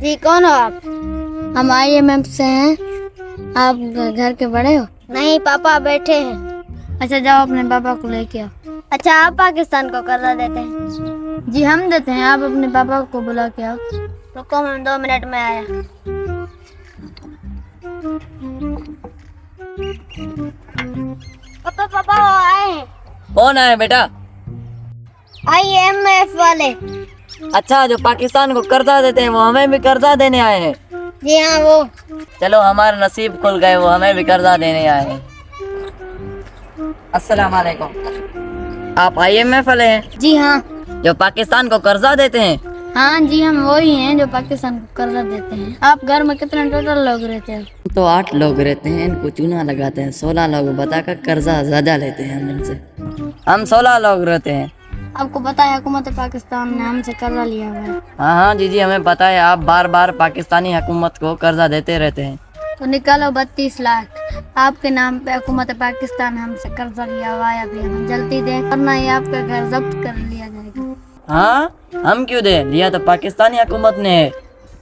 جی کون ہو آپ؟ ہم IMF سے ہیں. آپ گھر کے بڑے ہو؟ نہیں پاپا بیٹھے ہیں. اچھا جاؤ اپنے پاپا کو لے کے آؤ. اچھا آپ پاکستان کو قرضہ دیتے ہیں؟ جی ہم دیتے ہیں. آپ اپنے پاپا کو بلا کے آؤ. رکو میں 2 منٹ میں آیا. پاپا پاپا وہ آئے ہیں. کون آئے بیٹا؟ IMF والے. اچھا جو پاکستان کو قرضہ دیتے ہیں وہ ہمیں بھی قرضہ دینے آئے ہیں. جی ہاں وہ. چلو ہمارے نصیب کھل گئے, وہ ہمیں بھی قرضہ دینے آئے ہیں. السلام علیکم. آپ IMF والے ہیں جی ہاں. جو پاکستان کو قرضہ دیتے ہیں؟ ہاں جی ہم وہی ہیں جو پاکستان کو قرضہ دیتے ہیں. آپ گھر میں کتنے ٹوٹل لوگ رہتے ہیں؟ تو 8 لوگ رہتے ہیں. ان کو چونا لگاتے ہیں. 16 لوگ بتا کر قرضہ زیادہ لیتے ہیں ہم ان سے. ہم 16 لوگ رہتے ہیں. آپ کو پتا ہے حکومت پاکستان نے ہم سے قرضہ لیا ہوا ہے. ہاں جی ہمیں پتا ہے. آپ بار بار پاکستانی حکومت کو قرضہ دیتے رہتے ہیں. تو نکالو 32 لاکھ آپ کے نام پہ. حکومت پاکستان ہم سے قرضہ لیا ہوا ہے. ابھی ہمیں جلدی دیں ورنہ یہ آپ کا گھر ضبط کر لیا جائے گا. ہاں ہم کیوں دیں؟ لیا تو پاکستانی حکومت نے ہے.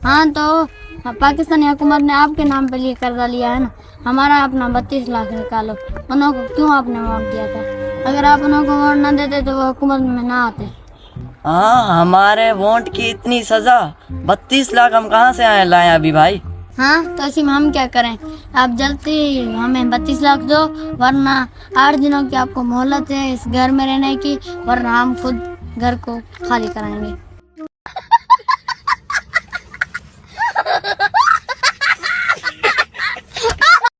ہاں تو پاکستانی حکومت نے آپ کے نام پہ لیے قرضہ لیا ہے نا. ہمارا اپنا 32 لاکھ نکالو. انہوں کو کیوں آپ نے ووٹ دیا تھا؟ اگر آپ انہوں کو ووٹ نہ دیتے تو وہ حکومت میں نہ آتے. ہاں ہمارے ووٹ کی اتنی سزا. 32 لاکھ ہم کہاں سے لائیں ابھی بھائی؟ ہاں تو اسی میں ہم کیا کریں؟ آپ جلدی ہمیں 32 لاکھ دو ورنہ 8 دنوں کی آپ کو مہلت ہے اس گھر میں رہنے کی, ورنہ ہم خود گھر کو خالی کرائیں گے.